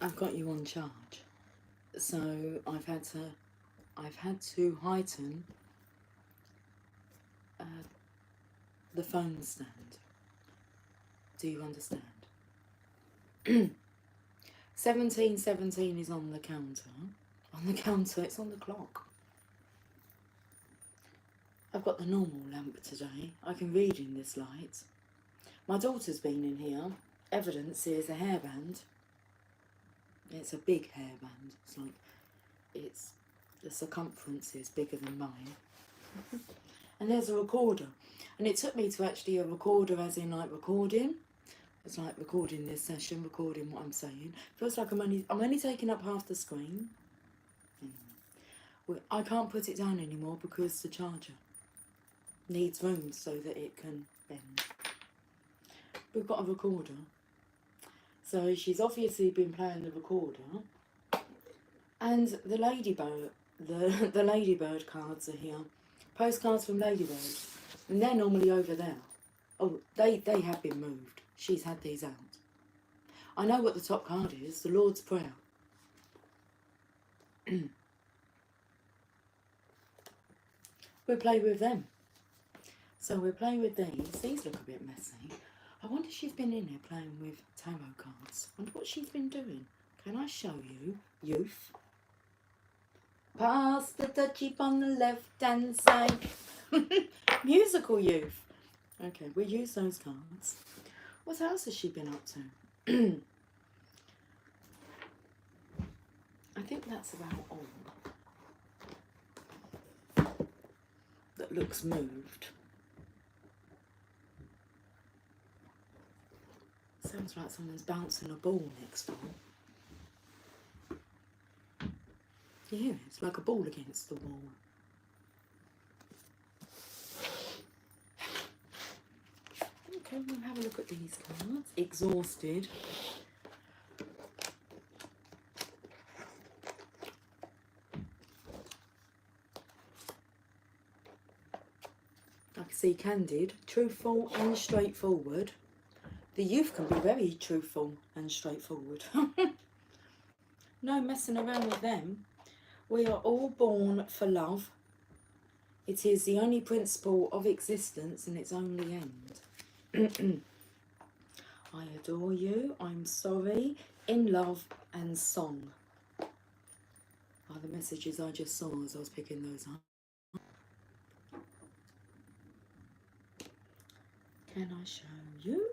I've got you on charge. So I've had to heighten uh, the phone stand. Do you understand? 1717 is on the counter. On the counter, it's on the clock. I've got the normal lamp today. I can read in this light. My daughter's been in here. Evidence is a hairband. It's a big hairband. It's like, the circumference is bigger than mine. And there's a recorder. And it took me to actually a recorder as in like recording. It's like recording this session, recording what I'm saying. Feels like I'm only taking up half the screen. I can't put it down anymore because the charger needs room so that it can bend. We've got a recorder. So she's obviously been playing the recorder. And the ladybird, the ladybird cards are here. Postcards from Ladybird. And they're normally over there. Oh, they have been moved. She's had these out. I know what the top card is, the Lord's Prayer. We'll play with them. So we'll play with these. These look a bit messy. I wonder if she's been in here playing with tarot cards. I wonder what she's been doing. Can I show you, youth? Pass the touchy on the left-hand side. Musical youth. Okay, we'll use those cards. What else has she been up to? I think that's about all that looks moved. Sounds like someone's bouncing a ball next door. You hear it? It's like a ball against the wall. Okay, we'll have a look at these cards. Exhausted. I can see candid, truthful and straightforward. The youth can be very truthful and straightforward. No messing around with them. We are all born for love. It is the only principle of existence and its only end. I adore you, I'm sorry, in love and song are the messages I just saw as I was picking those up. Can I show you?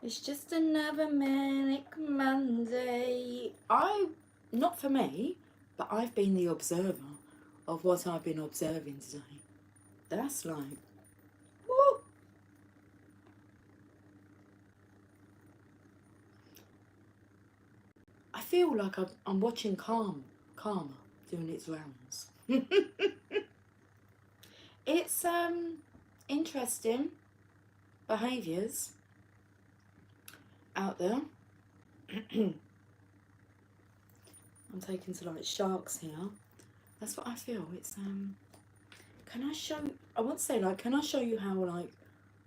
It's just another manic Monday. Not for me, but I've been the observer of what I've been observing today. That's like, woo! I feel like I'm watching Karma doing its rounds. It's interesting behaviours out there. I'm taking to like sharks here. That's what I feel. It's can I show? I want to say like, can I show you how like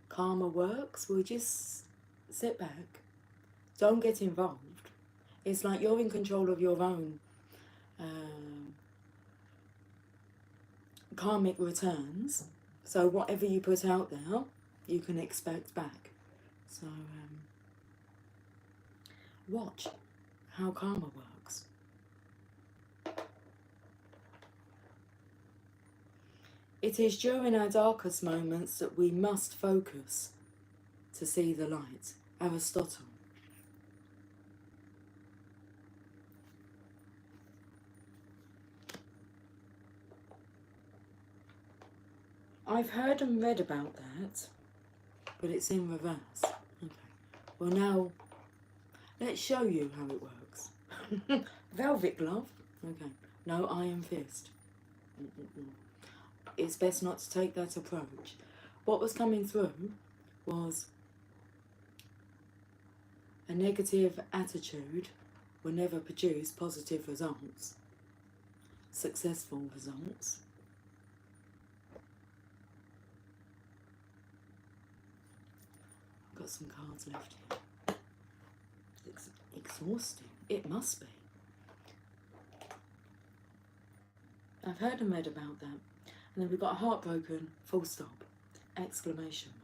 karma works? We'll just sit back, don't get involved. It's like you're in control of your own karmic returns. So whatever you put out there, you can expect back. So watch how karma works. It is during our darkest moments that we must focus to see the light. Aristotle. I've heard and read about that, but it's in reverse. Okay. Well, now let's show you how it works. Velvet glove. Okay. No iron fist. It's best not to take that approach. What was coming through was a negative attitude will never produce positive results, successful results. got some cards left here. It's exhausting. It must be. I've heard and read about that. And then we've got a heartbroken, full stop, exclamation mark.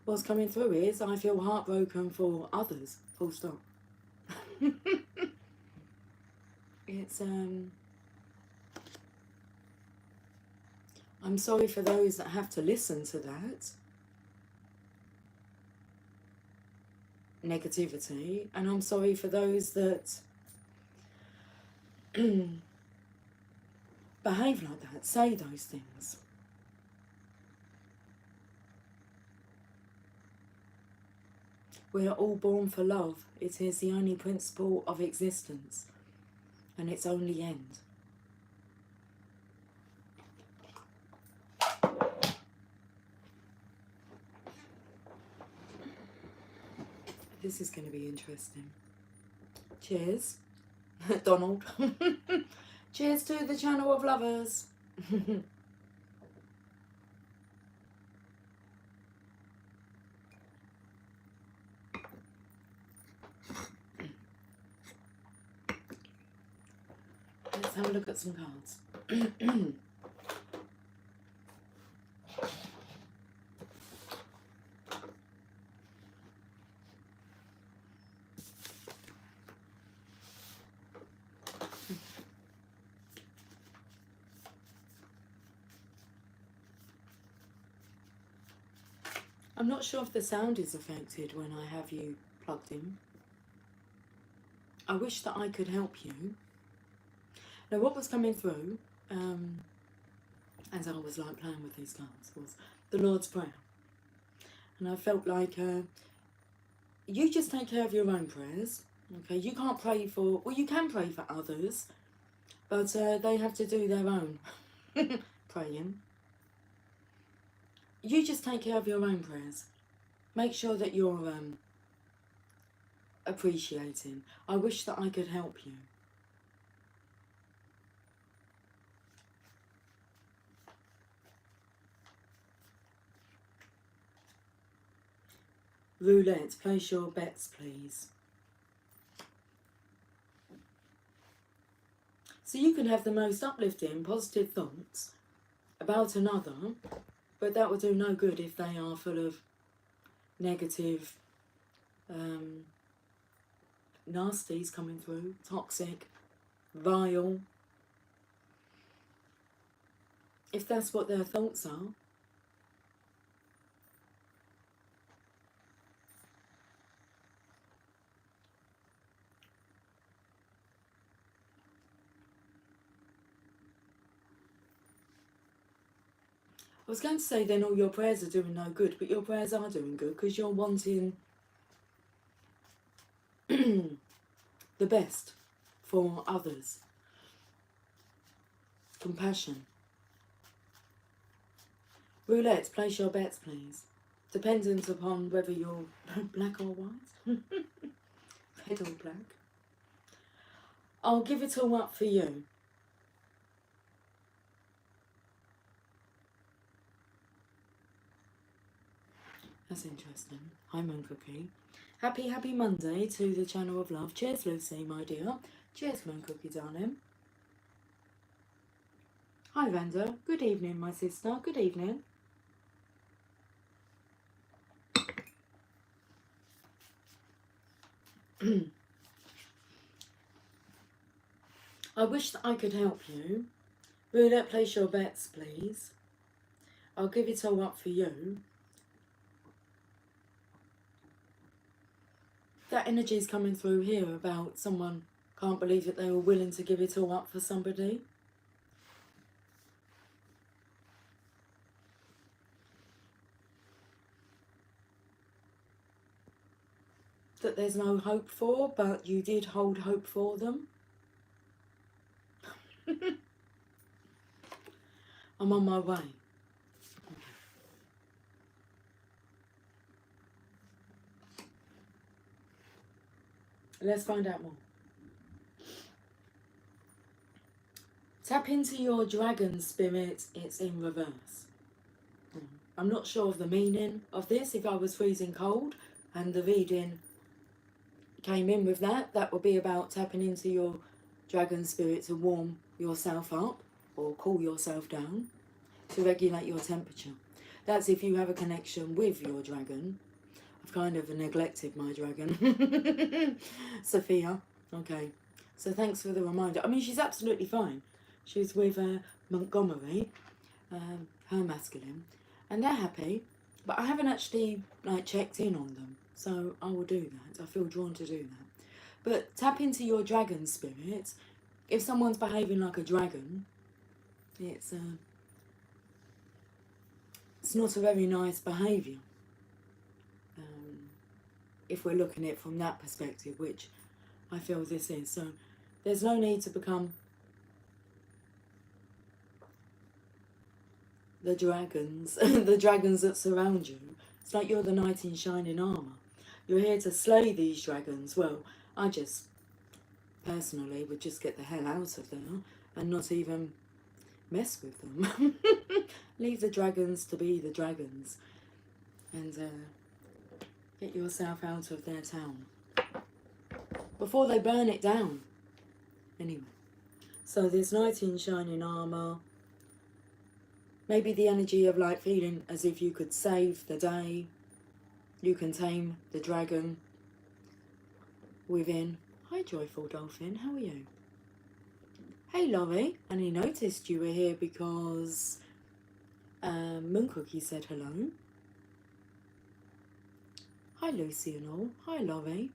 What's coming through is I feel heartbroken for others, full stop. It's, I'm sorry for those that have to listen to that negativity, and I'm sorry for those that behave like that, say those things. We are all born for love. It is the only principle of existence, and its only end. This is going to be interesting. Cheers, Donald. Cheers to the channel of lovers. Let's have a look at some cards. I'm not sure if the sound is affected when I have you plugged in. I wish that I could help you. Now, what was coming through, as I was like playing with these cards, was the Lord's Prayer. And I felt like you just take care of your own prayers. Okay, you can't pray for, well, you can pray for others, but they have to do their own praying. You just take care of your own prayers. Make sure that you're appreciating. I wish that I could help you. Roulette, place your bets, please. So you can have the most uplifting, positive thoughts about another, but that will do no good if they are full of negative, nasties coming through, toxic, vile. If that's what their thoughts are. I was going to say then all your prayers are doing no good, but your prayers are doing good because you're wanting the best for others. Compassion. Roulette, place your bets, please. Dependent upon whether you're black or white. Red or black. I'll give it all up for you. That's interesting. Hi, Moon Cookie. Happy Monday to the channel of love. Cheers, Lucy, my dear. Cheers, Moon Cookie, darling. Hi, Vanda. Good evening, my sister. Good evening. I wish that I could help you. Roulette, place your bets, please. I'll give it all up for you. That energy is coming through here about someone can't believe that they were willing to give it all up for somebody. That there's no hope for, but you did hold hope for them. I'm on my way. Let's find out more. Tap into your dragon spirit. It's in reverse. I'm not sure of the meaning of this. If I was freezing cold and the reading came in with that, that would be about tapping into your dragon spirit to warm yourself up or cool yourself down to regulate your temperature. That's if you have a connection with your dragon. I've kind of neglected my dragon. Sophia. Okay. So thanks for the reminder. I mean, she's absolutely fine. She's with Montgomery, her masculine, and they're happy. But I haven't actually checked in on them, so I will do that. I feel drawn to do that. But tap into your dragon spirit. If someone's behaving like a dragon, it's not a very nice behaviour. If we're looking at it from that perspective, which I feel this is. So there's no need to become the dragons, the dragons that surround you. It's like you're the knight in shining armour. You're here to slay these dragons. Well, I just, personally, would just get the hell out of there and not even mess with them. Leave the dragons to be the dragons. And get yourself out of their town. Before they burn it down. Anyway. So this knight in shining armour. Maybe the energy of like feeling as if you could save the day. You can tame the dragon within. Hi Joyful Dolphin, how are you? Hey Laurie, and he noticed you were here because Moon Cookie said hello. Hi Lucy and all. Hi Laurie.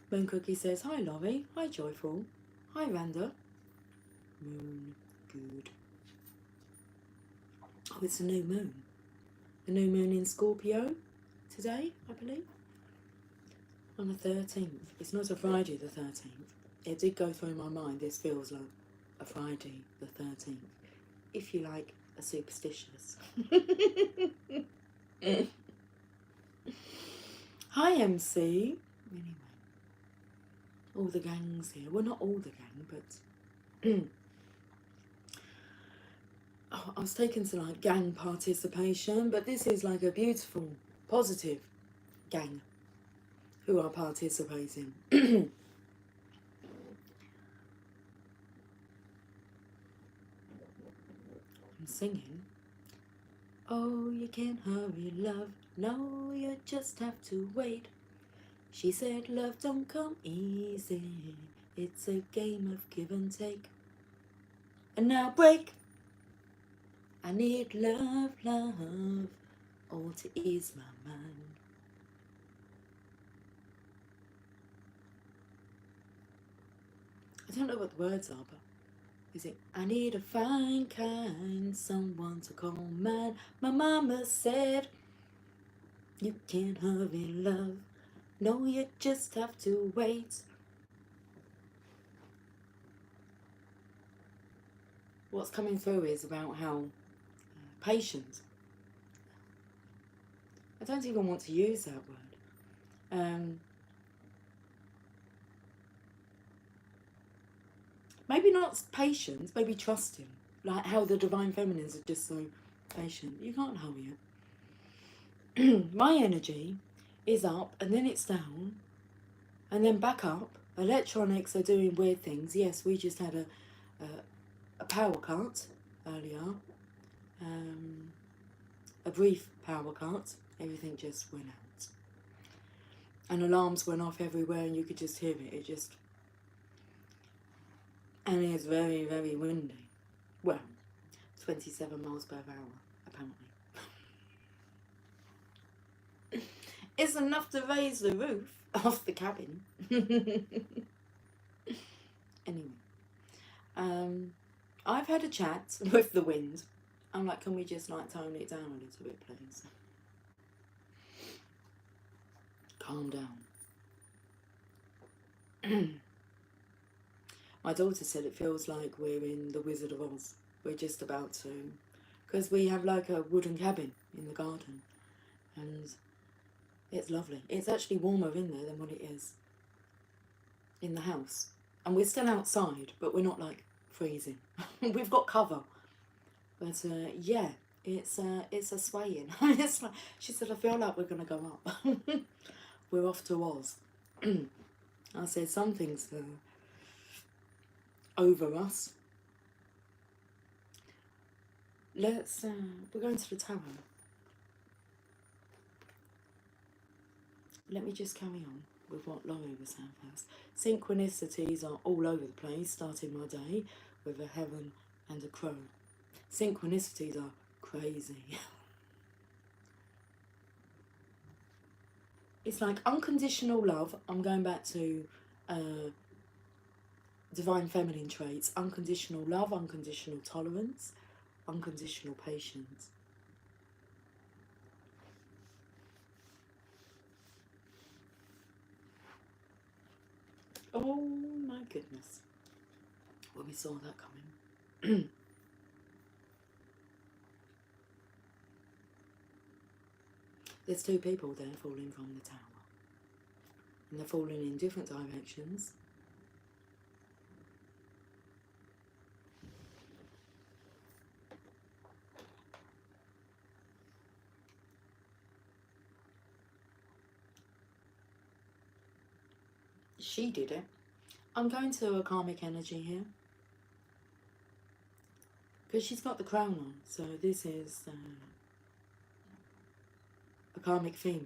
Moon Cookie says hi Laurie. Hi Joyful. Hi Randa. Moon, good. Oh, it's a new moon. The new moon in Scorpio today, I believe. On the 13th. It's not a Friday the 13th. It did go through my mind. This feels like a Friday the 13th. If you like, a superstitious. Hi MC. Anyway. All the gangs here. Well, not all the gang, but... Oh, I was taken to like gang participation, but this is like a beautiful, positive gang who are participating. I'm singing. Oh, you can't hurry, love. No, you just have to wait. She said, love don't come easy. It's a game of give and take. And now break. I need love, love, all to ease my mind. I don't know what the words are, but is it? I need a fine kind, someone to call mine. My mama said, you can't hurry, love. No, you just have to wait. What's coming through is about how patient. I don't even want to use that word. Maybe not patient, maybe trusting. Like how the divine feminines are just so patient. You can't hurry it. My energy is up and then it's down and then back up. Electronics are doing weird things. Yes, we just had a power cut earlier. A brief power cut. Everything just went out. And alarms went off everywhere and you could just hear it. It just... And it's very, very windy. Well, 27 miles per hour, apparently. It's enough to raise the roof off the cabin. Anyway. I've had a chat with the wind. I'm like, can we just like tone it down a little bit, please? Calm down. My daughter said it feels like we're in The Wizard of Oz. We're just about to... Because we have like a wooden cabin in the garden. And It's lovely. It's actually warmer in there than what it is in the house. And we're still outside, but we're not like freezing. We've got cover. But yeah, it's a swaying. It's like, she said, I feel like we're going to go up. We're off to Oz. I said, something's over us. Let's, we're going to the tower. Let me just carry on with what Laurie was saying first. Synchronicities are all over the place, starting my day with a heron and a crow. Synchronicities are crazy. It's like unconditional love. I'm going back to divine feminine traits. Unconditional love, unconditional tolerance, unconditional patience. Oh my goodness. Well, we saw that coming. There's two people there falling from the tower. And they're falling in different directions. She did it. I'm going to a karmic energy here. Because she's got the crown on. So this is a karmic female.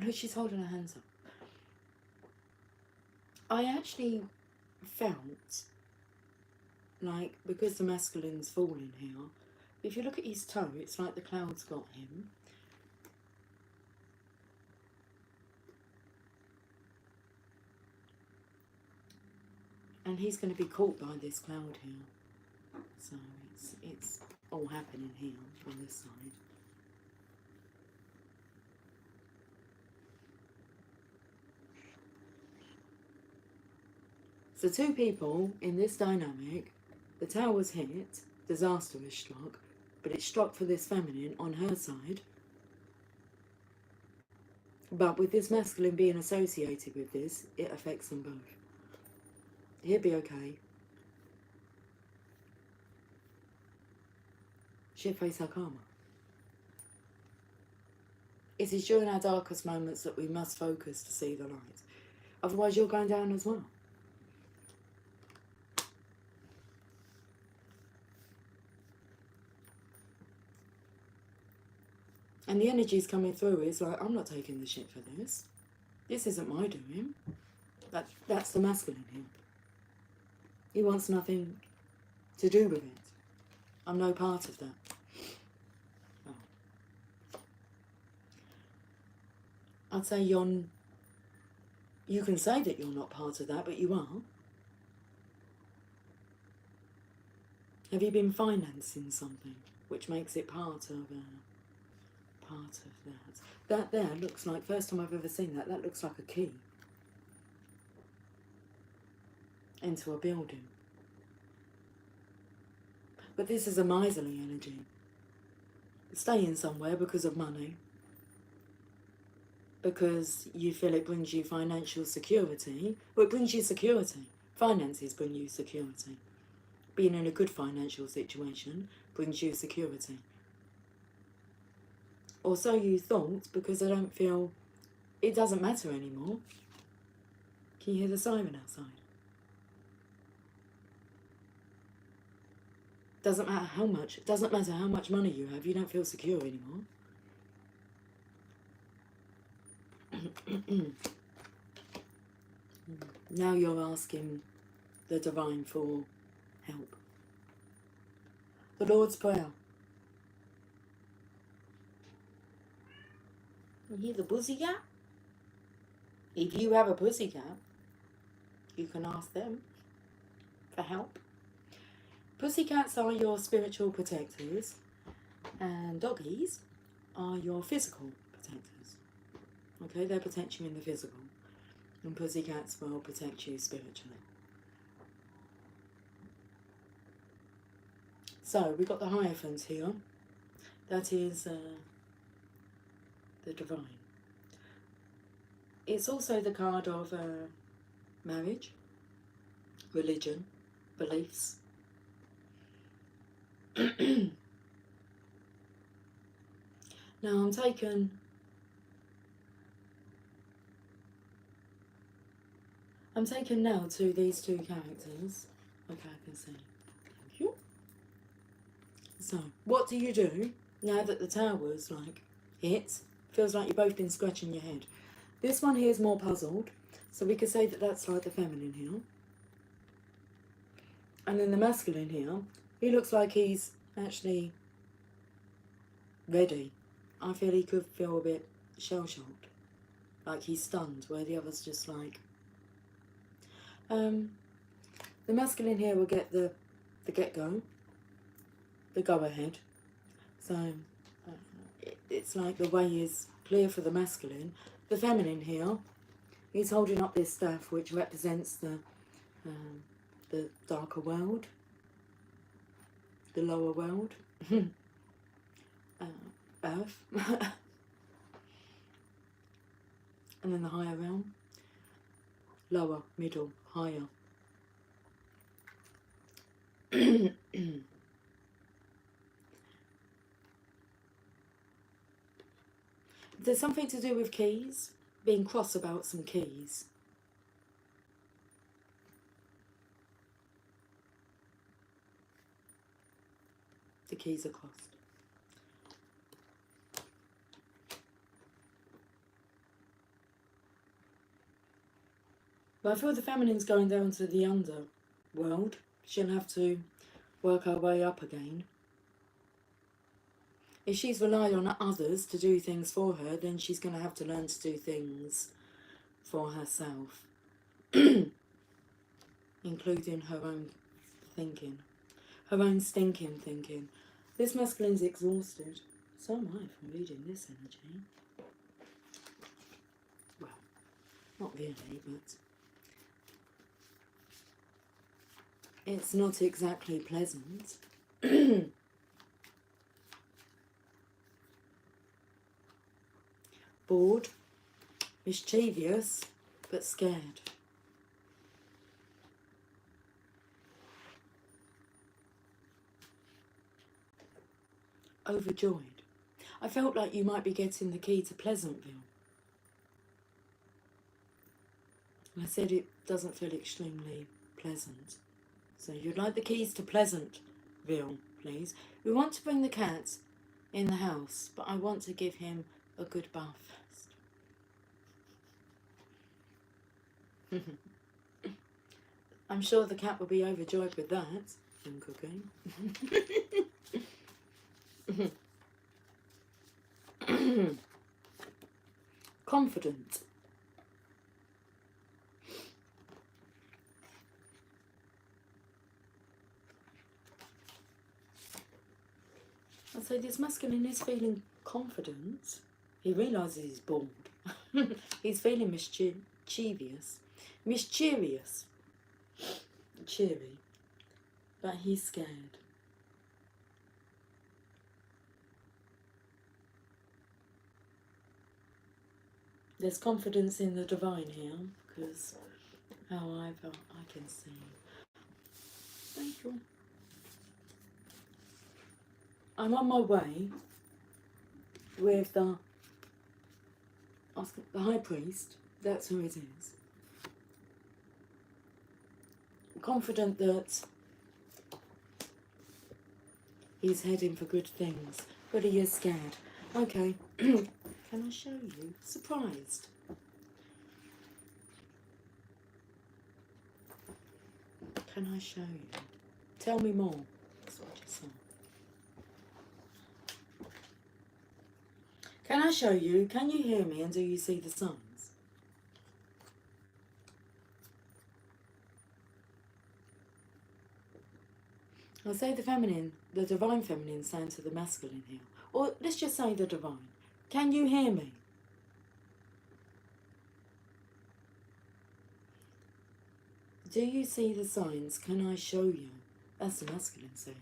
Look, she's holding her hands up. I actually felt like, because the masculine's falling here, if you look at his toe, it's like the clouds got him. And he's going to be caught by this cloud here. So it's all happening here on this side. So two people in this dynamic, the tower's hit, disaster is struck, but it's struck for this feminine on her side. But with this masculine being associated with this, it affects them both. He'll be okay. She'll face her karma. It is during our darkest moments that we must focus to see the light. Otherwise you're going down as well. And the energy's coming through is like, I'm not taking the shit for this. This isn't my doing. That's the masculine here. He wants nothing to do with it. I'm no part of that. Oh. I'd say you can say that you're not part of that, but you are. Have you been financing something which makes it part of that? That there looks like, first time I've ever seen that, that looks like a key into a building. But this is a miserly energy. Staying somewhere because of money, because you feel it brings you financial security. Well, it brings you security. Finances bring you security. Being in a good financial situation brings you security. Or so you thought, because I don't feel it doesn't matter anymore. Can you hear the siren outside? Doesn't matter how much. It doesn't matter how much money you have. You don't feel secure anymore. Now you're asking the divine for help. The Lord's Prayer. You hear the pussycat? If you have a pussycat, you can ask them for help. Pussycats are your spiritual protectors, and doggies are your physical protectors. Okay, they protect you in the physical, and pussycats will protect you spiritually. So we've got the Hierophant here. That is the divine. It's also the card of marriage, religion, beliefs. Now I'm taken now to these two characters. Okay, I can see. Thank you. So, what do you do now that the tower's like hit? Feels like you've both been scratching your head. This one here is more puzzled, so we could say that that's like the feminine here. And then the masculine here, he looks like he's actually ready. I feel he could feel a bit shell-shocked, like he's stunned, where the other's just like... the masculine here will get the get-go, the go-ahead. So it's like the way is clear for the masculine. The feminine here, he's holding up this staff which represents the darker world, the lower world, earth, and then the higher realm, lower, middle, higher. There's something to do with keys, being cross about some keys. The keys are crossed. But I feel the feminine's going down to the underworld. She'll have to work her way up again. If she's relied on others to do things for her, then she's going to have to learn to do things for herself. Including her own thinking. Her own stinking thinking. This masculine's exhausted. So am I from reading this energy. Well, not really, but... it's not exactly pleasant. Bored, mischievous, but scared. Overjoyed. I felt like you might be getting the key to Pleasantville. I said it doesn't feel extremely pleasant. So you'd like the keys to Pleasantville, please. We want to bring the cat in the house, but I want to give him a good bath first. I'm sure the cat will be overjoyed with that and cooking. Confident. I'd say this masculine is feeling confident. He realises he's bored. He's feeling mischievous. Mischievous. Cheery. But he's scared. There's confidence in the divine here, because however I can see. Thank you. I'm on my way with the high priest. That's who it is. Confident that he's heading for good things, but he is scared. Okay. Can I show you? Surprised. Can I show you? Tell me more. That's what you saw. Can I show you? Can you hear me and do you see the signs? I'll say the feminine, the divine feminine saying to the masculine here. Or let's just say the divine. Can you hear me? Do you see the signs? Can I show you? That's the masculine saying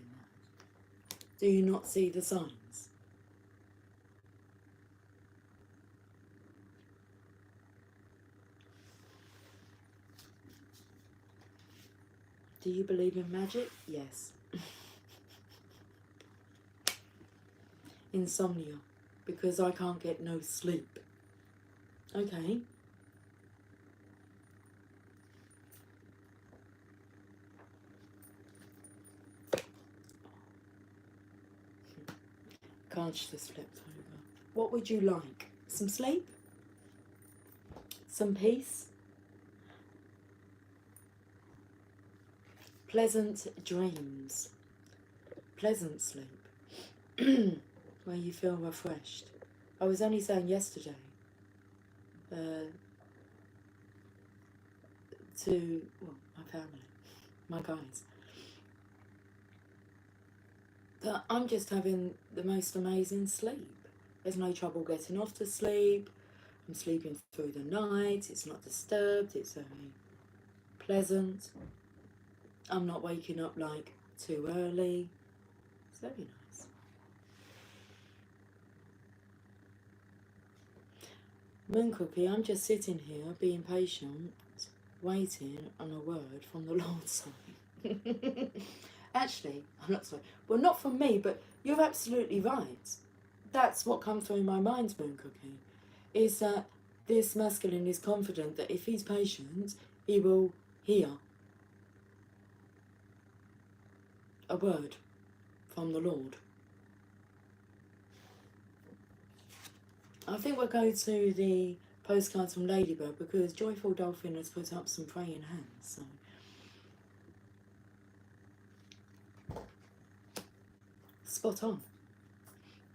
that. Do you not see the signs? Do you believe in magic? Yes. Insomnia, because I can't get no sleep. Okay. Can't just flip over. What would you like? Some sleep? Some peace? Pleasant dreams. Pleasant sleep. Where you feel refreshed. I was only saying yesterday to my family, my guys, that I'm just having the most amazing sleep. There's no trouble getting off to sleep. I'm sleeping through the night. It's not disturbed. It's very pleasant. I'm not waking up like too early. It's very nice. Moon Cookie, I'm just sitting here being patient, waiting on a word from the Lord's side. Actually, I'm not sorry. Well, not from me, but you're absolutely right. That's what comes through my mind, Moon Cookie, is that this masculine is confident that if he's patient, he will hear a word from the Lord. I think we'll go to the postcards from Ladybird because Joyful Dolphin has put up some praying hands. So. Spot on,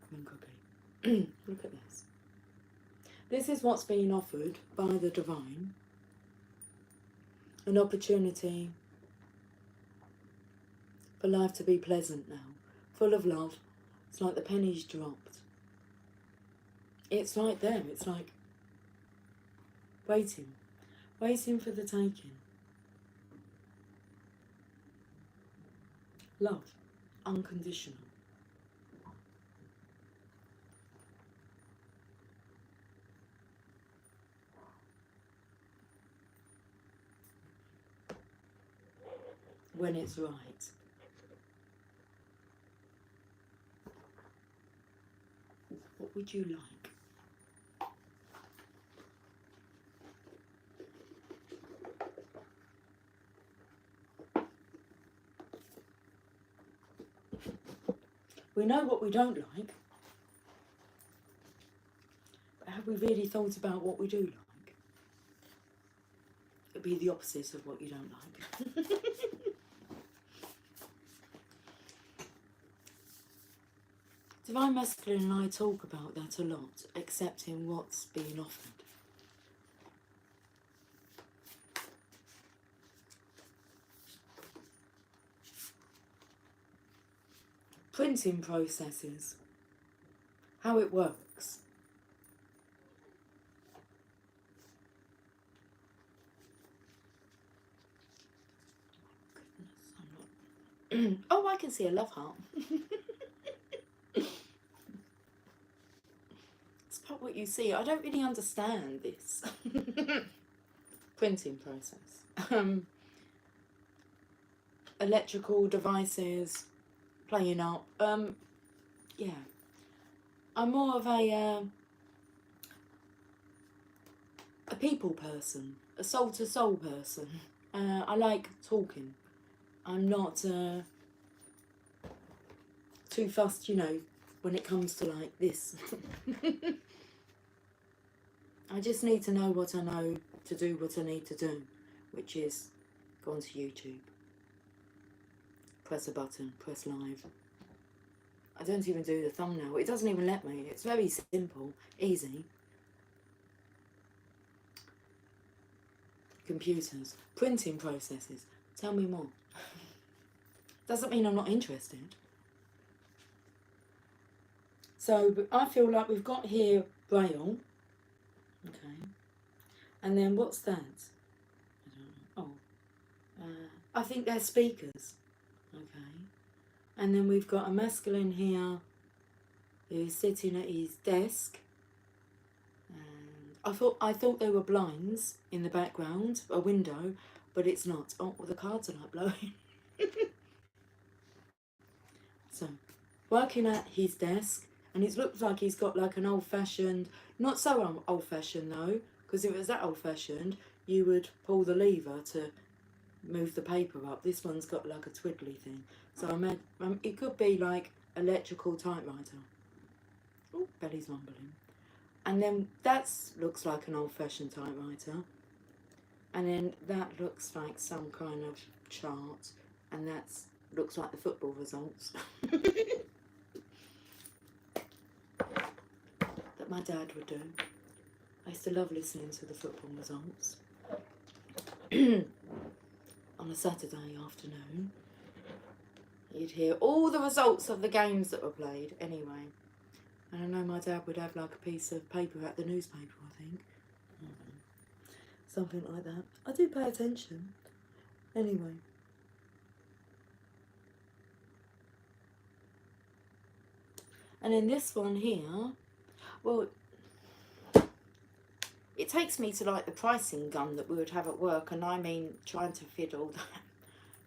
Moon Cookie. Look at this. This is what's being offered by the divine. An opportunity for life to be pleasant now, full of love. It's like the pennies dropped. It's right there. It's like waiting for the taking. Love, unconditional. When it's right. What would you like? We know what we don't like, but have we really thought about what we do like? It'd be the opposite of what you don't like. Divine Masculine and I talk about that a lot, accepting what's being offered. Printing processes, how it works. Goodness, oh, I can see a love heart. It's about what you see. I don't really understand this printing process. Electrical devices, playing up. Yeah. I'm more of a people person, a soul-to-soul person. I like talking. I'm not too fussed, you know, when it comes to like this. I just need to know what I know to do what I need to do, which is go onto YouTube, press a button, press live. I don't even do the thumbnail. It doesn't even let me. It's very simple, easy. Computers, printing processes. Tell me more. Doesn't mean I'm not interested. So I feel like we've got here Braille. Okay. And then what's that? I don't know. Oh. I think they're speakers. Okay. And then we've got a masculine here who's sitting at his desk. And I thought there were blinds in the background, a window, but it's not. Oh, well, the cards are like blowing. So, working at his desk, and it looks like he's got like an old-fashioned, not so old-fashioned though, because if it was that old-fashioned, you would pull the lever to move the paper up. This one's got like a twiddly thing. So I meant it could be like electrical typewriter. Oh, belly's mumbling. And then that looks like an old-fashioned typewriter. And then that looks like some kind of chart. And that looks like the football results. That my dad would do. I used to love listening to the football results. On a Saturday afternoon. You'd hear all the results of the games that were played anyway. And I know my dad would have like a piece of paper at the newspaper, I think. Something like that. I do pay attention. Anyway. And then this one here, well, it takes me to like the pricing gun that we would have at work, and I mean trying to fiddle that.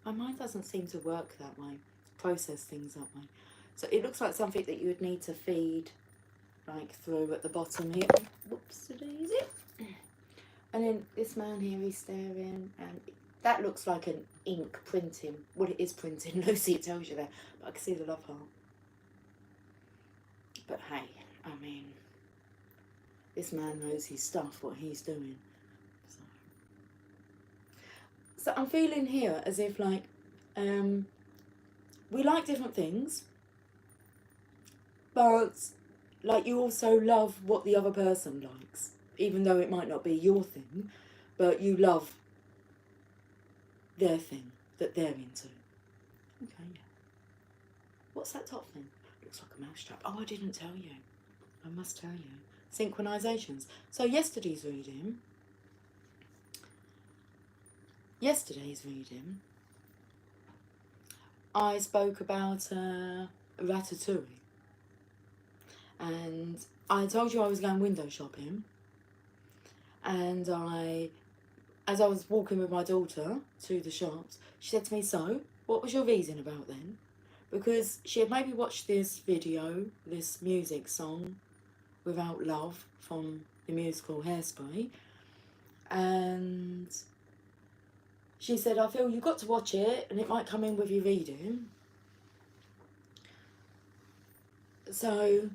My mind doesn't seem to work that way, process things that way. So it looks like something that you would need to feed like through at the bottom here. Whoops-a-daisy. And then this man here, he's staring, and that looks like an ink printing. Well, it is printing, Lucy, it tells you that, but I can see the love heart. But hey, I mean, this man knows his stuff, what he's doing. So I'm feeling here as if like, we like different things, but like you also love what the other person likes, even though it might not be your thing, but you love their thing that they're into. Okay, yeah. What's that top thing? Looks like a mousetrap. Oh, I didn't tell you. I must tell you. Synchronizations. So yesterday's reading, I spoke about Ratatouille. And I told you I was going window shopping. And as I was walking with my daughter to the shops, she said to me, so, what was your reason about then? Because she had maybe watched this video, this music song, Without Love, from the musical Hairspray. And she said, I feel you've got to watch it and it might come in with your reading. So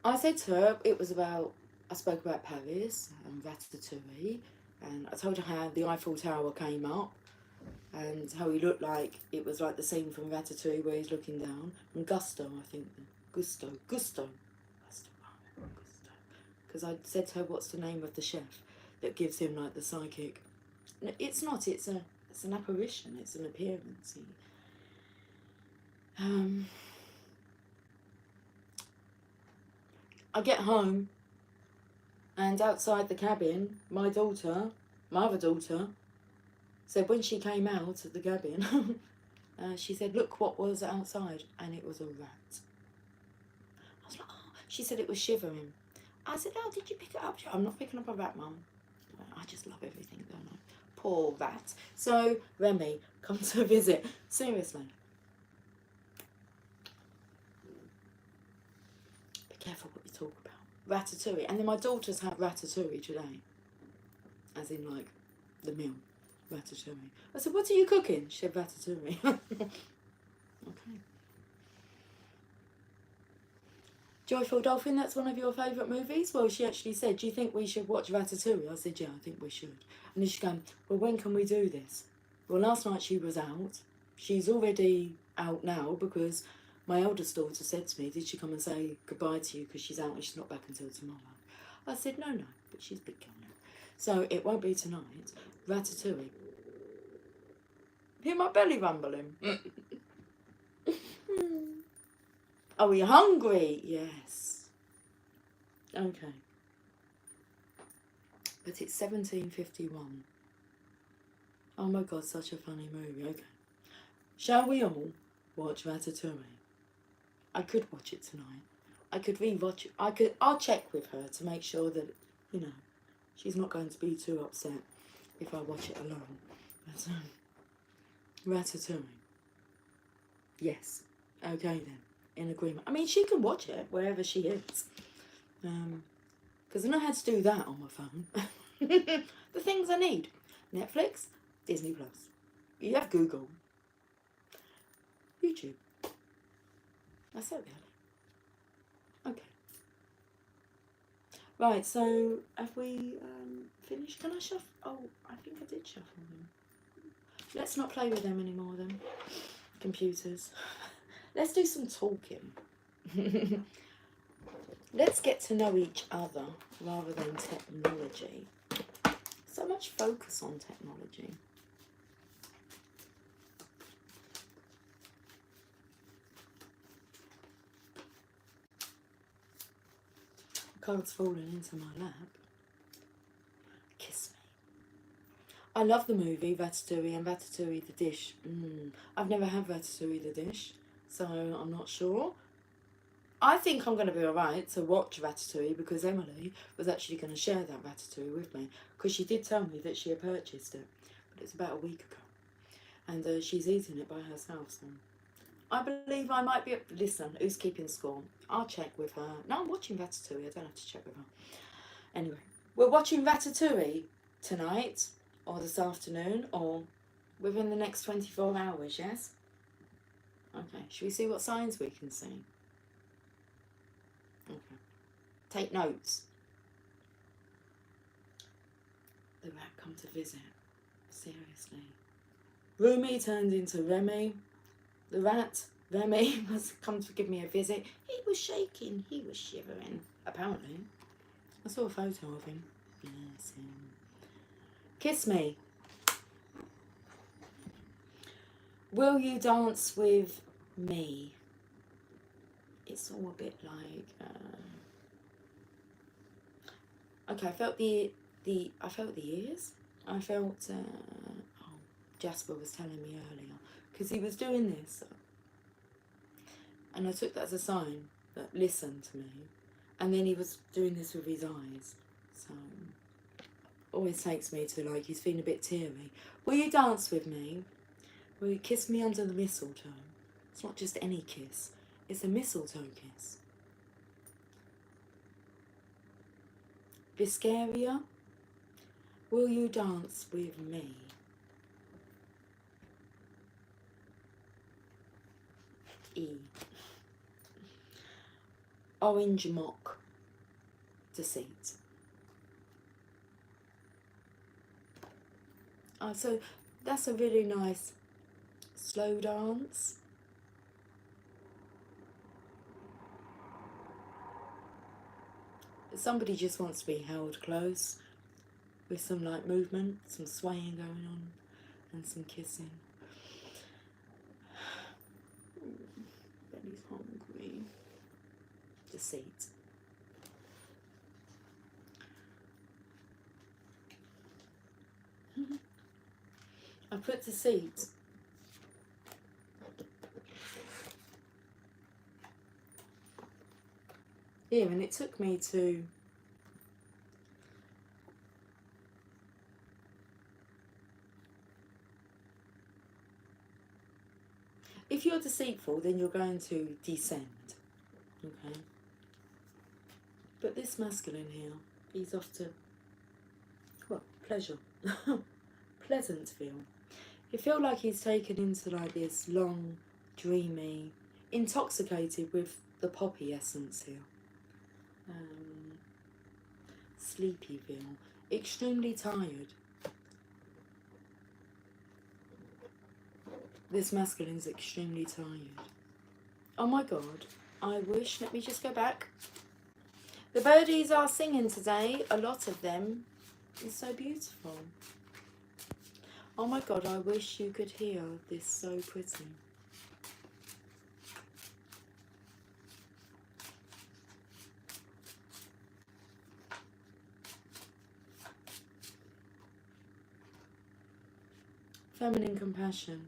I said to her, it was about, I spoke about Paris and Ratatouille, and I told her how the Eiffel Tower came up and how he looked like, it was like the scene from Ratatouille where he's looking down, and Gusto, I think, Gusto, because I said to her, what's the name of the chef that gives him like the psychic? It's not, it's an apparition, it's an appearance. I get home, and outside the cabin, my other daughter, said when she came out of the cabin, she said, look what was outside, and it was a rat. I was like, oh, she said it was shivering. I said, oh, did you pick it up? I'm not picking up a rat, Mum. I just love everything, don't I? Poor rat. So, Remy, come to visit. Seriously. Be careful what you talk about. Ratatouille. And then my daughter's had ratatouille today. As in, like, the meal. Ratatouille. I said, what are you cooking? She said, ratatouille. Okay. Joyful Dolphin, that's one of your favourite movies? Well, she actually said, do you think we should watch Ratatouille? I said, yeah, I think we should. And then she's going, well, when can we do this? Well, last night she was out. She's already out now because my eldest daughter said to me, did she come and say goodbye to you because she's out and she's not back until tomorrow? I said, no, but she's big girl now. So it won't be tonight. Ratatouille. Hear my belly rumbling? Are we hungry? Yes. Okay. But it's 17:51. Oh my God, such a funny movie. Okay. Shall we all watch Ratatouille? I could watch it tonight. I could re-watch it. I'll check with her to make sure that, you know, she's not going to be too upset if I watch it alone. But, Ratatouille. Yes. Okay then. In agreement. I mean, she can watch it wherever she is. Because I know how to do that on my phone. The things I need. Netflix, Disney Plus. You have Google. YouTube. That's it really. Okay. Right, so have we finished? Can I shuffle? Oh, I think I did shuffle them. Let's not play with them anymore then. Computers. Let's do some talking. Let's get to know each other rather than technology. So much focus on technology. Card's falling into my lap. Kiss me. I love the movie Ratatouille and Ratatouille the dish. I've never had Ratatouille the dish, so I'm not sure. I think I'm going to be alright to watch Ratatouille because Emily was actually going to share that Ratatouille with me because she did tell me that she had purchased it, but it's about a week ago, and she's eating it by herself, so I believe I might be... Listen, who's keeping score? I'll check with her. No, I'm watching Ratatouille. I don't have to check with her. Anyway, we're watching Ratatouille tonight, or this afternoon, or within the next 24 hours, yes? Okay, should we see what signs we can see? Okay. Take notes. The rat come to visit. Seriously. Rumi turned into Remy. The rat, Remy, has come to give me a visit. He was shaking. He was shivering. Apparently. I saw a photo of him. Yes, him. Kiss me. Will you dance with me? It's all a bit like... okay, I felt the ears. I felt... oh, Jasper was telling me earlier. Because he was doing this. And I took that as a sign that listen to me. And then he was doing this with his eyes. So... always takes me to, like, he's feeling a bit teary. Will you dance with me? Will you kiss me under the mistletoe? It's not just any kiss. It's a mistletoe kiss. Biscaria, will you dance with me? E. Orange mock. Deceit. Oh, so that's a really nice slow dance. Somebody just wants to be held close with some light movement, some swaying going on, and some kissing. Belly's hungry. Deceit. I put deceit. Here, and it took me to if you're deceitful, then you're going to descend, okay? But this masculine here, he's off to, well, pleasure. Pleasantville. You feel like he's taken into like this long, dreamy, intoxicated with the poppy essence here. Sleepyville. Extremely tired. This masculine's extremely tired. Oh my god. I wish, let me just go back. The birdies are singing today, a lot of them. It's so beautiful. Oh my god, I wish you could hear this so pretty. Feminine compassion.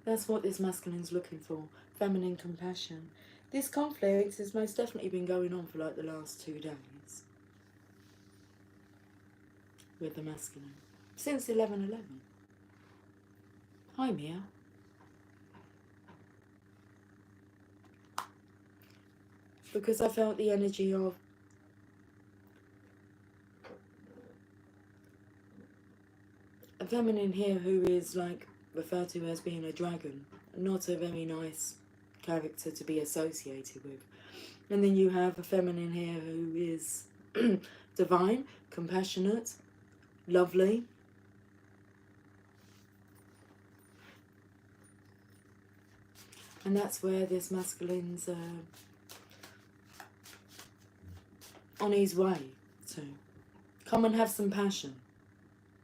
That's what this masculine's looking for. Feminine compassion. This conflict has most definitely been going on for like the last 2 days. With the masculine. since 11/11. Hi, Mia. Because I felt the energy of a feminine here who is like referred to as being a dragon, not a very nice character to be associated with. And then you have a feminine here who is divine, compassionate, lovely. And that's where this masculine's on his way to. Come and have some passion.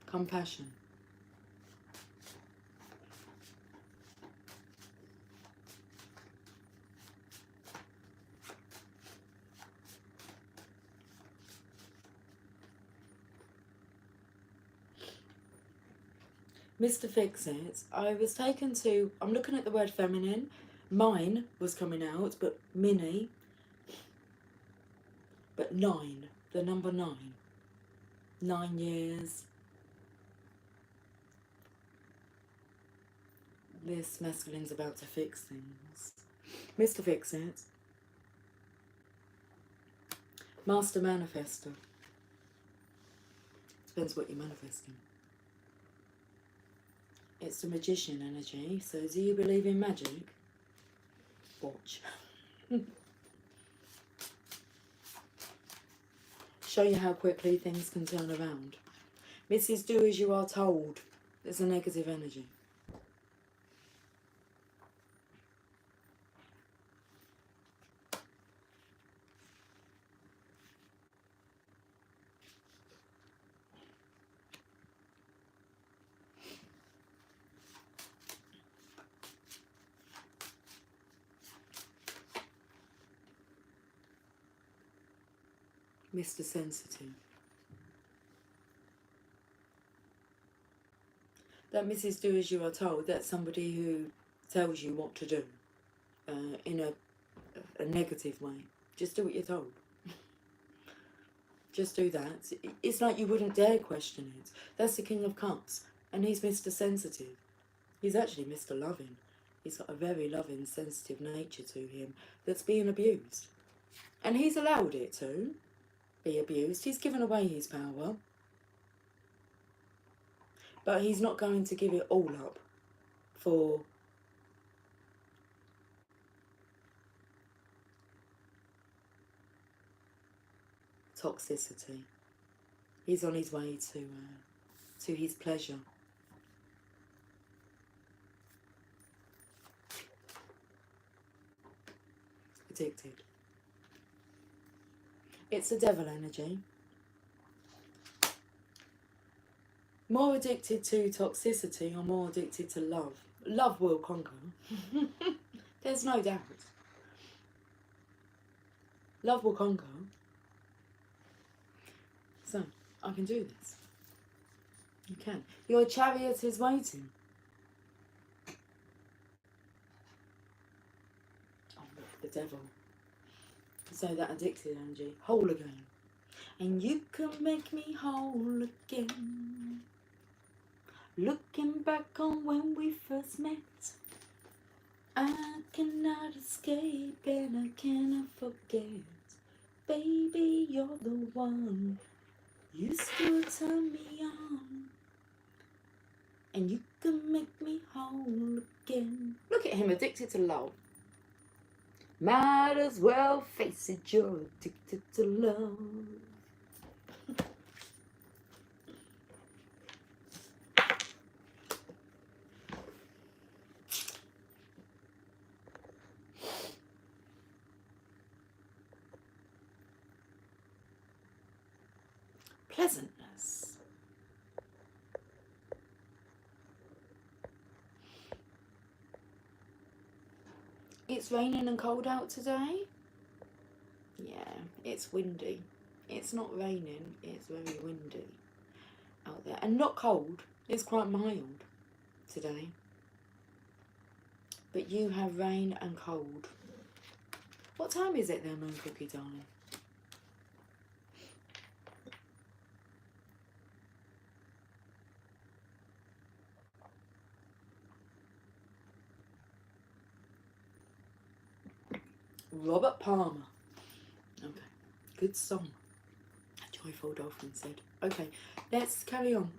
Compassion. Mr. Fix-It, I was taken to, I'm looking at the word feminine, mine was coming out, but mini, but 9, the number 9, 9 years. This masculine's about to fix things. Mr. Fix-It, Master Manifester. Depends what you're manifesting. It's the magician energy, so do you believe in magic? Watch. Show you how quickly things can turn around. Mrs. Do as you are told. There's a negative energy. Mr. Sensitive. That Mrs. Do as you are told, that's somebody who tells you what to do in a negative way. Just do what you're told. Just do that. It's like you wouldn't dare question it. That's the King of Cups, and he's Mr. Sensitive. He's actually Mr. Loving. He's got a very loving, sensitive nature to him that's being abused. And he's allowed it to be abused. He's given away his power. But he's not going to give it all up for toxicity. He's on his way to his pleasure. Addicted. It's a devil energy. More addicted to toxicity or more addicted to love. Love will conquer. There's no doubt. Love will conquer. So, I can do this. You can. Your chariot is waiting. Oh, the devil. So that addicted energy. Whole again. And you can make me whole again. Looking back on when we first met, I cannot escape and I cannot forget. Baby, you're the one. You still turn me on. And you can make me whole again. Look at him, addicted to love. Might as well face it, you're addicted to love. Pleasantness. It's raining and cold out today. Yeah, it's windy. It's not raining, it's very windy out there. And not cold, it's quite mild today. But you have rain and cold. What time is it there, Moon Cookie, darling? Robert Palmer. Okay, good song. Joyful Dolphin said. Okay, let's carry on.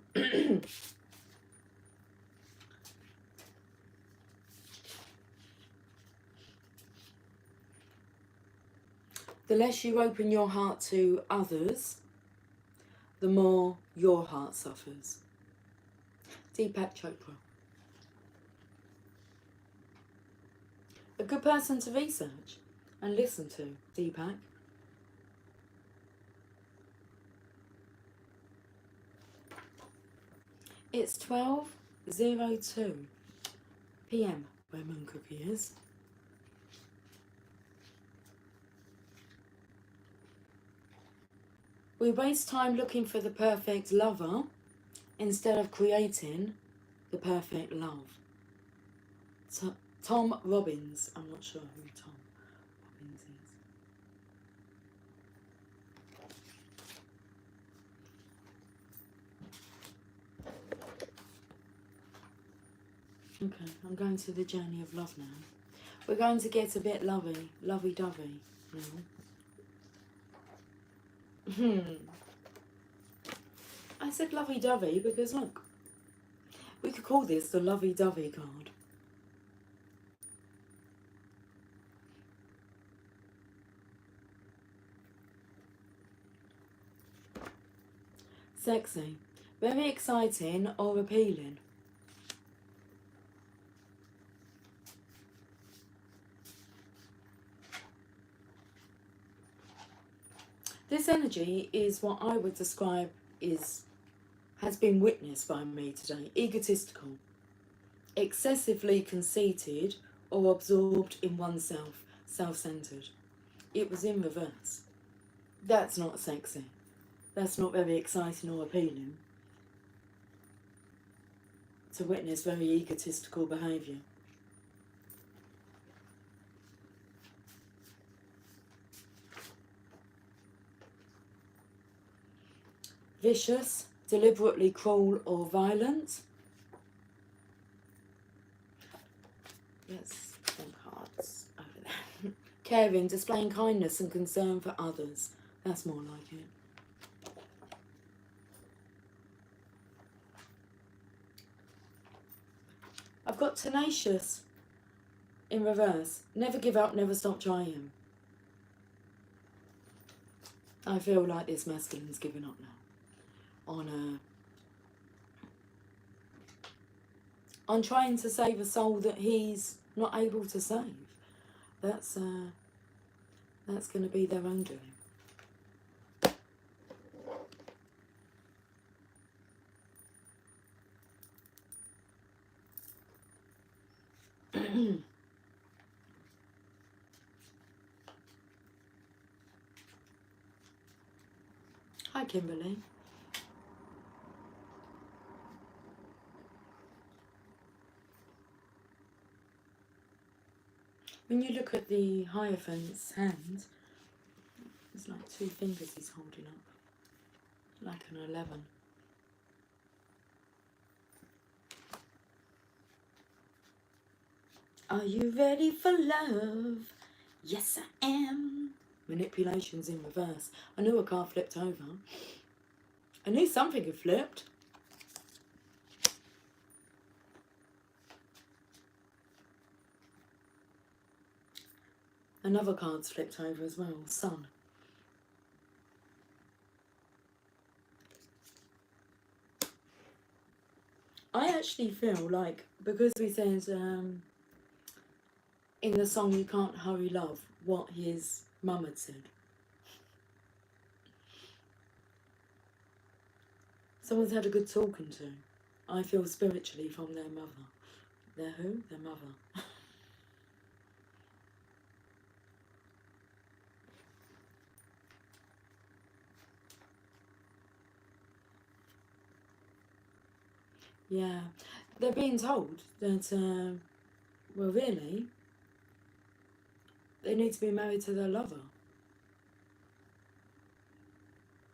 The less you open your heart to others, the more your heart suffers. Deepak Chopra. A good person to research and listen to, Deepak. It's 12:02 p.m. where Moon Cookie is. We waste time looking for the perfect lover instead of creating the perfect love. Tom Robbins. I'm not sure who Tom Robbins is. Okay, I'm going to the journey of love now. We're going to get a bit lovey-dovey now. I said lovey-dovey because look, we could call this the lovey-dovey card. Sexy, very exciting or appealing. This energy is what I would describe has been witnessed by me today. Egotistical, excessively conceited or absorbed in oneself, self-centered. It was in reverse. That's not sexy. That's not very exciting or appealing. To witness very egotistical behaviour. Vicious, deliberately cruel or violent. Yes, some cards over there. Caring, displaying kindness and concern for others. That's more like it. I've got tenacious in reverse. Never give up, never stop trying. I feel like this masculine's giving up now on trying to save a soul that he's not able to save. That's going to be their own doing. Hi, Kimberly. When you look at the Hierophant's hand, there's like 2 fingers he's holding up, like an 11. Are you ready for love? Yes, I am. Manipulation's in reverse. I knew a card flipped over. I knew something had flipped. Another card's flipped over as well. Sun. I actually feel like, because we said in the song You Can't Hurry Love, what his mum had said. Someone's had a good talking to. I feel spiritually from their mother. Their who? Their mother. Yeah. They're being told that, well, really, they need to be married to their lover.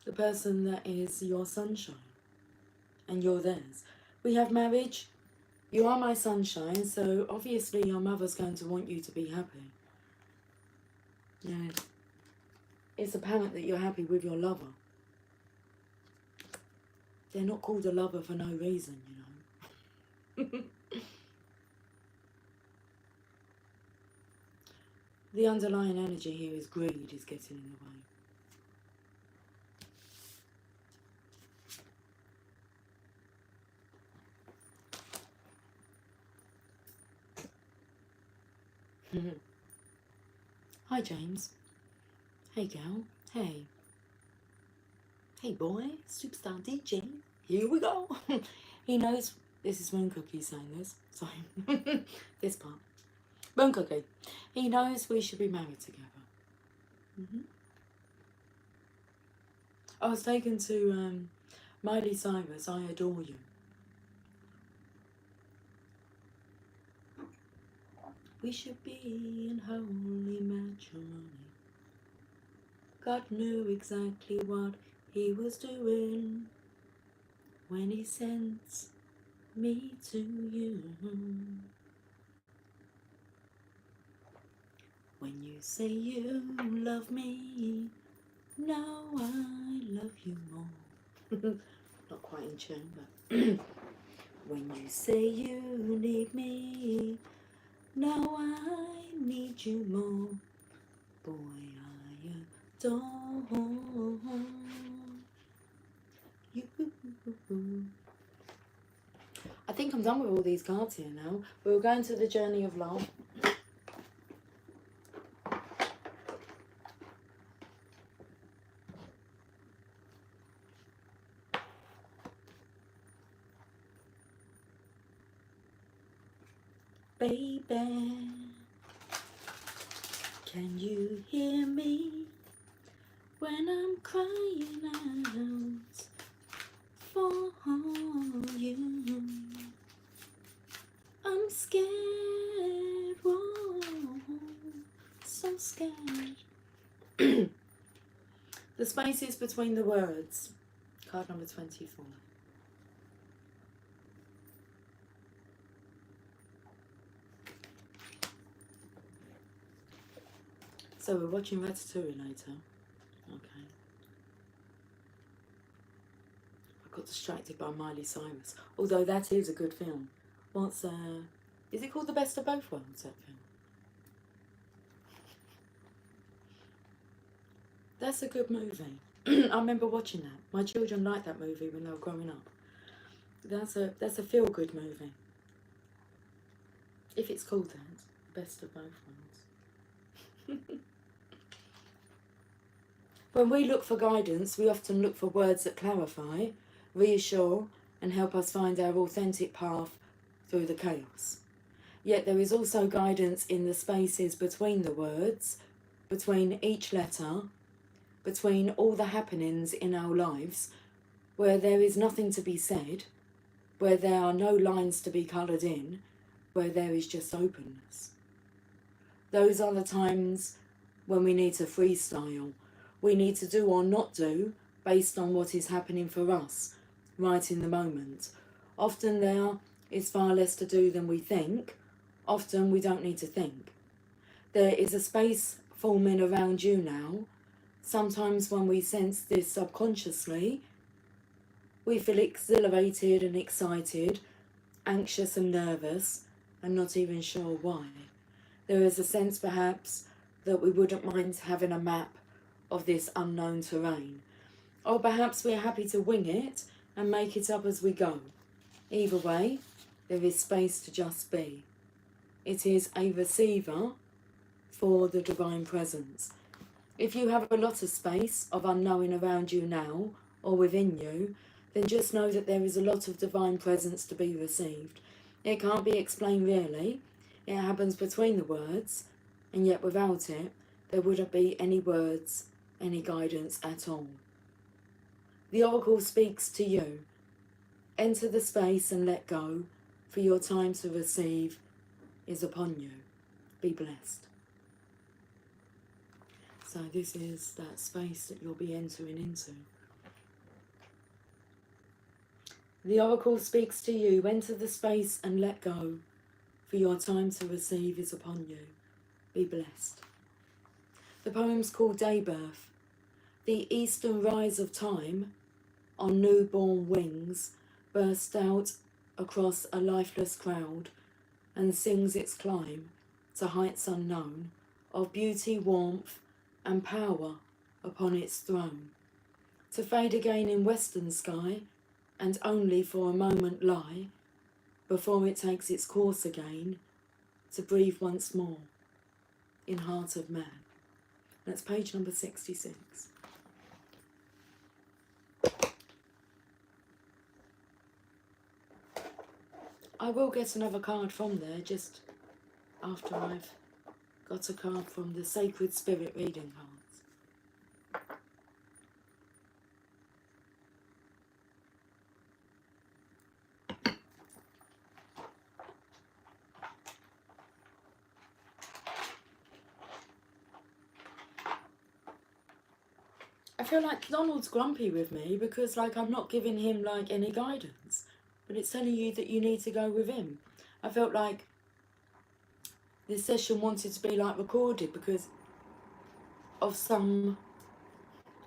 The person that is your sunshine. And you're theirs. We have marriage. You are my sunshine, so obviously your mother's going to want you to be happy. Yeah. It's apparent that you're happy with your lover. They're not called a lover for no reason, you know. The underlying energy here is greed is getting in the way. Hi, James. Hey, gal. Hey. Hey, boy. Superstar DJ. Here we go. He knows this is Moon Cookie saying this. Sorry. This part. Moon Cookie. He knows we should be married together. I was taken to Miley Cyrus, I Adore You. We should be in holy matrimony. God knew exactly what he was doing when he sent me to you. When you say you love me, now I love you more. Not quite in tune, but when you say you need me, now I need you more. Boy, I adore you. I think I'm done with all these cards here now. We're going to the journey of love. Baby, can you hear me when I'm crying out for you? I'm scared, whoa, so scared. The spaces between the words. Card number 24. So we're watching Ratatouille later. Okay. I got distracted by Miley Cyrus. Although that is a good film. What's is it called The Best of Both Worlds, that film? That's a good movie. I remember watching that. My children liked that movie when they were growing up. That's a feel-good movie. If it's called that, Best of Both Worlds. When we look for guidance, we often look for words that clarify, reassure, and help us find our authentic path through the chaos. Yet there is also guidance in the spaces between the words, between each letter, between all the happenings in our lives, where there is nothing to be said, where there are no lines to be coloured in, where there is just openness. Those are the times when we need to freestyle. We need to do or not do based on what is happening for us, right in the moment. Often there is far less to do than we think. Often we don't need to think. There is a space forming around you now. Sometimes when we sense this subconsciously, we feel exhilarated and excited, anxious and nervous, and not even sure why. There is a sense perhaps that we wouldn't mind having a map of this unknown terrain. Or perhaps we're happy to wing it and make it up as we go. Either way, there is space to just be. It is a receiver for the divine presence. If you have a lot of space of unknowing around you now or within you, then just know that there is a lot of divine presence to be received. It can't be explained really. It happens between the words, and yet without it, there wouldn't be any words, any guidance at all. The oracle speaks to you. Enter the space and let go, for your time to receive is upon you. Be blessed. So this is that space that you'll be entering into. The oracle speaks to you. Enter the space and let go, for your time to receive is upon you. Be blessed. The poem's called Daybirth. The eastern rise of time, on newborn wings, bursts out across a lifeless crowd and sings its climb to heights unknown, of beauty, warmth, and power upon its throne, to fade again in western sky, and only for a moment lie, before it takes its course again, to breathe once more in heart of man. That's page number 66. I will get another card from there just after I've got a card from the Sacred Spirit reading cards. I feel like Donald's grumpy with me because like I'm not giving him like any guidance, but it's telling you that you need to go with him. I felt like this session wanted to be like recorded because of some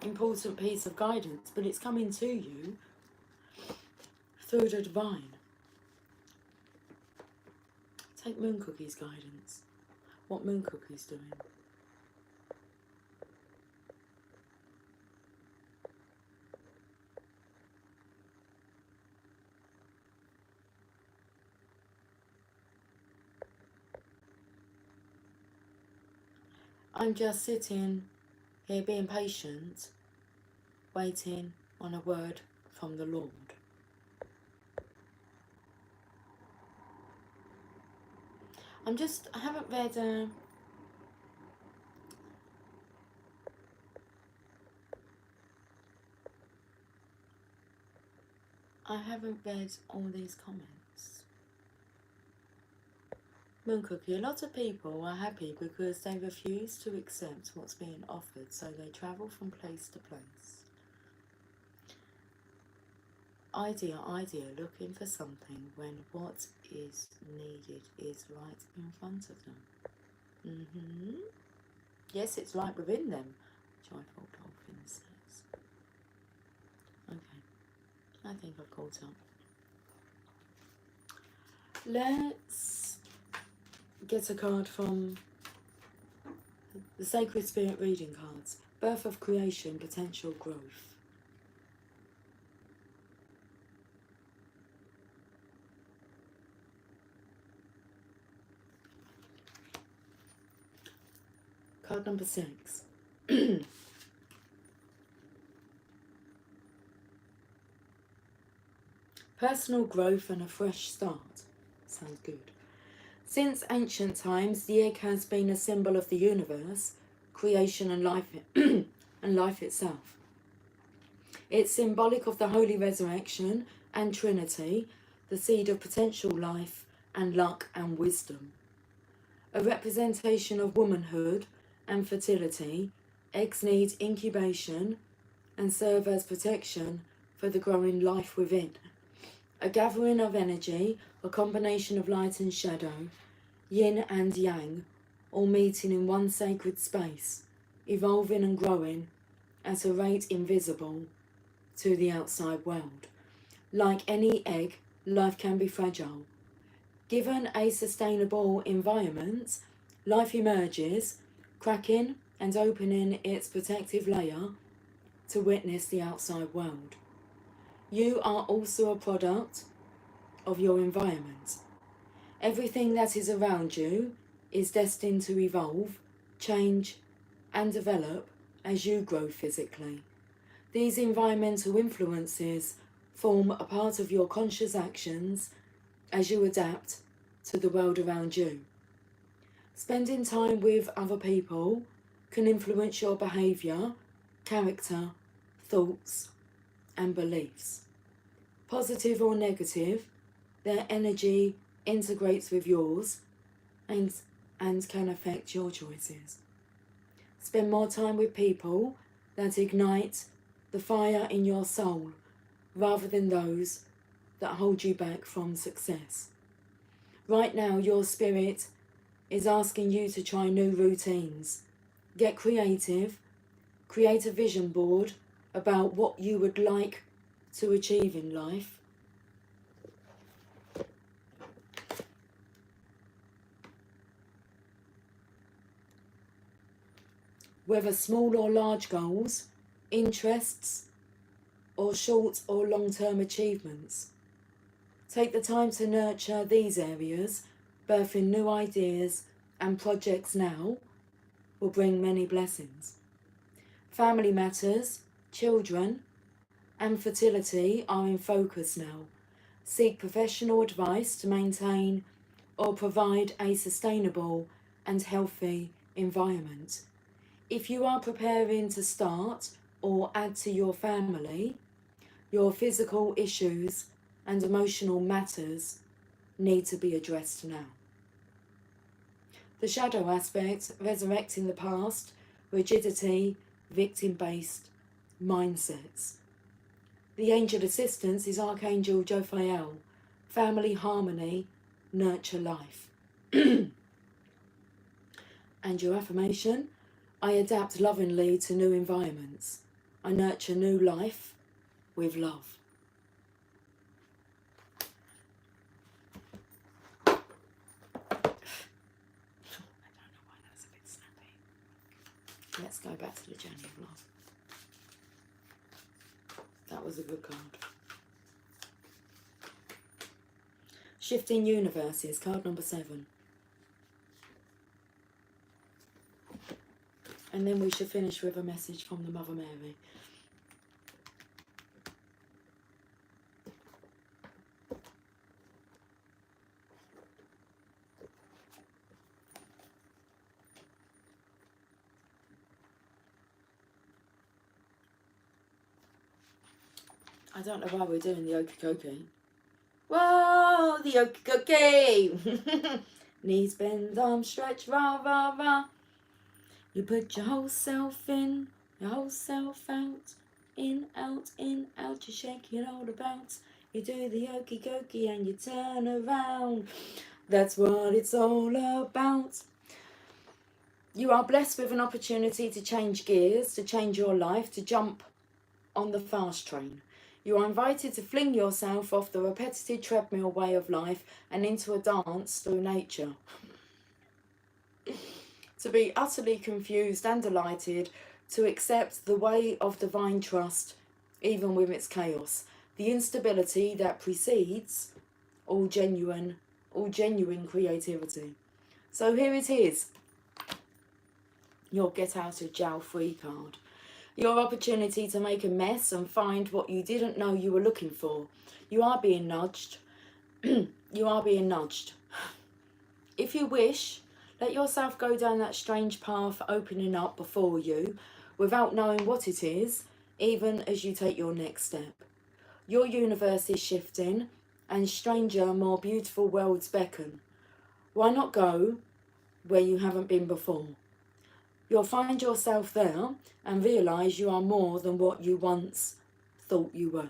important piece of guidance, but it's coming to you through the divine. Take Moon Cookie's guidance. What Moon Cookie's doing. I'm just sitting here being patient, waiting on a word from the Lord. I haven't read all these comments. Moon Cookie, a lot of people are happy because they refuse to accept what's being offered, so they travel from place to place. Idea, looking for something when what is needed is right in front of them. Yes, it's right within them, Joyful Dolphin says. Okay, I think I've caught up. Let's get a card from the Sacred Spirit reading cards. Birth of creation, potential growth. Card number 6. Personal growth and a fresh start. Sounds good. Since ancient times, the egg has been a symbol of the universe, creation and life, and life itself. It's symbolic of the holy resurrection and Trinity, the seed of potential life and luck and wisdom. A representation of womanhood and fertility, eggs need incubation and serve as protection for the growing life within. A gathering of energy, a combination of light and shadow, yin and yang, all meeting in one sacred space, evolving and growing at a rate invisible to the outside world. Like any egg, life can be fragile. Given a sustainable environment, life emerges, cracking and opening its protective layer to witness the outside world. You are also a product of your environment. Everything that is around you is destined to evolve, change, and develop as you grow physically. These environmental influences form a part of your conscious actions as you adapt to the world around you. Spending time with other people can influence your behaviour, character, thoughts, and beliefs. Positive or negative, their energy integrates with yours and can affect your choices. Spend more time with people that ignite the fire in your soul rather than those that hold you back from success. Right now, your spirit is asking you to try new routines, Get creative. Create a vision board about what you would like to achieve in life. Whether small or large goals, interests, or short or long-term achievements. Take the time to nurture these areas, birthing new ideas and projects now will bring many blessings. Family matters, children, and fertility are in focus now. Seek professional advice to maintain or provide a sustainable and healthy environment. If you are preparing to start or add to your family, your physical issues and emotional matters need to be addressed now. The shadow aspect, resurrecting the past, rigidity, victim-based mindsets. The angel assistance is Archangel Jophiel, family harmony, nurture life. And your affirmation, I adapt lovingly to new environments. I nurture new life with love. I don't know why that's a bit snappy. Let's go back to the journey of love. That was a good card. Shifting Universes, card number 7. And then we should finish with a message from the Mother Mary. I don't know why we're doing the okie-dokie. Whoa, the okie-dokie! Knees bend, arms stretch, rah, rah, rah. You put your whole self in, your whole self out. In, out, you shake it all about. You do the okie-dokie and you turn around. That's what it's all about. You are blessed with an opportunity to change gears, to change your life, to jump on the fast train. You are invited to fling yourself off the repetitive treadmill way of life and into a dance through nature. To be utterly confused and delighted, to accept the way of divine trust, even with its chaos, the instability that precedes all genuine creativity. So here it is, your get out of jail free card. Your opportunity to make a mess and find what you didn't know you were looking for. You are being nudged. You are being nudged. If you wish, let yourself go down that strange path opening up before you without knowing what it is, even as you take your next step. Your universe is shifting and stranger, more beautiful worlds beckon. Why not go where you haven't been before? You'll find yourself there and realise you are more than what you once thought you were.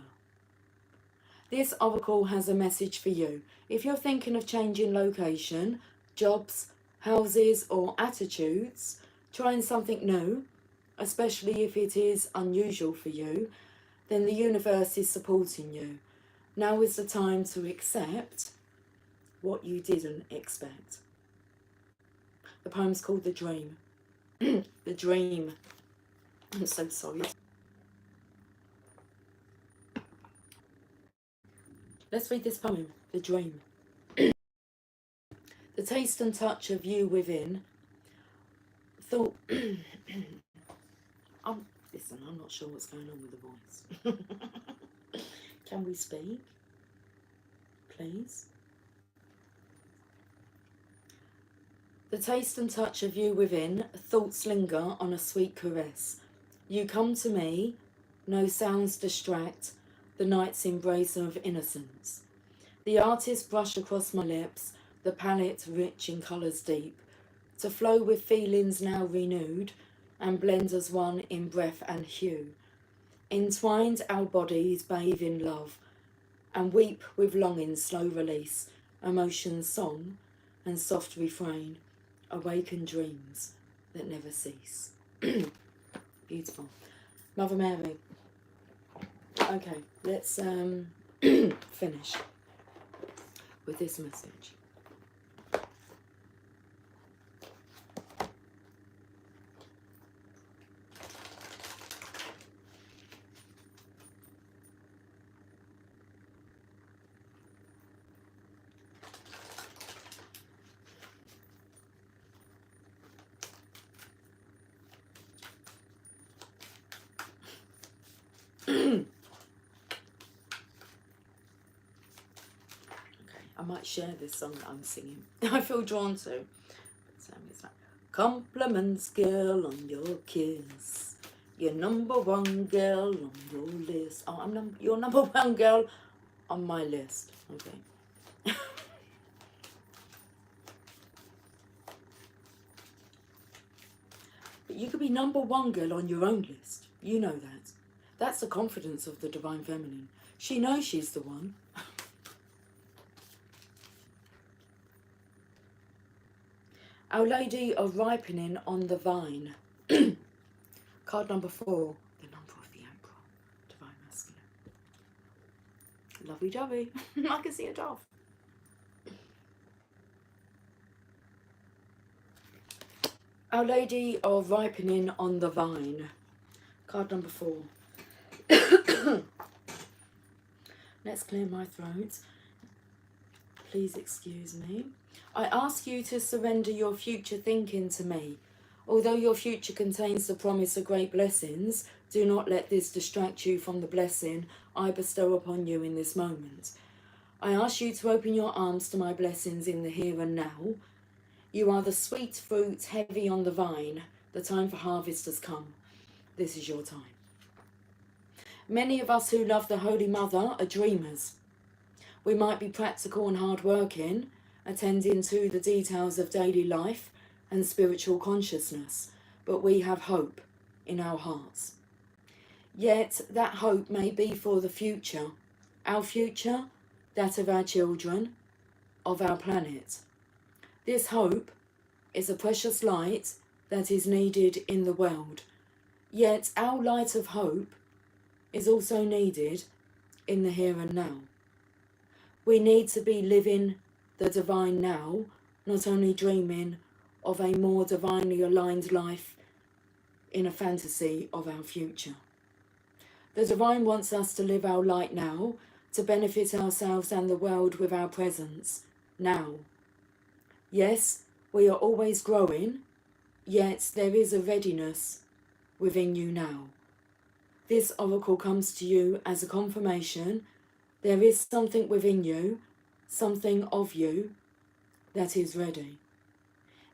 This oracle has a message for you. If you're thinking of changing location, jobs, houses or attitudes, trying something new, especially if it is unusual for you, then the universe is supporting you. Now is the time to accept what you didn't expect. The poem's called The Dream. The Dream. I'm so sorry. Let's read this poem, The Dream. The taste and touch of you within. Thought... Listen, I'm not sure what's going on with the voice. Can we speak? Please? The taste and touch of you within, thoughts linger on a sweet caress. You come to me, no sounds distract, the night's embrace of innocence. The artist brush across my lips, the palette rich in colours deep, to flow with feelings now renewed, and blend as one in breath and hue. Entwined our bodies bathe in love, and weep with longing's slow release, emotion's song and soft refrain, awaken dreams that never cease. Beautiful. Mother Mary. Okay, let's finish with this message. I might share this song that I'm singing. I feel drawn to. It's like, compliments, girl, on your kiss. You're number one girl on your list. Oh, you're number one girl on my list. Okay. But you could be number one girl on your own list. You know that. That's the confidence of the Divine Feminine. She knows she's the one. Our Lady of Ripening on the Vine. Card number 4. The number of the Emperor. Divine Masculine. Lovey-dovey. I can see a dove. Our Lady of Ripening on the Vine. Card number 4. Let's clear my throat. Please excuse me. I ask you to surrender your future thinking to me. Although your future contains the promise of great blessings, do not let this distract you from the blessing I bestow upon you in this moment. I ask you to open your arms to my blessings in the here and now. You are the sweet fruit heavy on the vine. The time for harvest has come. This is your time. Many of us who love the Holy Mother are dreamers. We might be practical and hard-working, attending to the details of daily life and spiritual consciousness, but we have hope in our hearts. Yet that hope may be for the future, our future, that of our children, of our planet. This hope is a precious light that is needed in the world, yet our light of hope is also needed in the here and now. We need to be living the divine now, not only dreaming of a more divinely aligned life in a fantasy of our future. The divine wants us to live our light now, to benefit ourselves and the world with our presence now. Yes, we are always growing, yet there is a readiness within you now. This oracle comes to you as a confirmation. There is something within you, something of you, that is ready.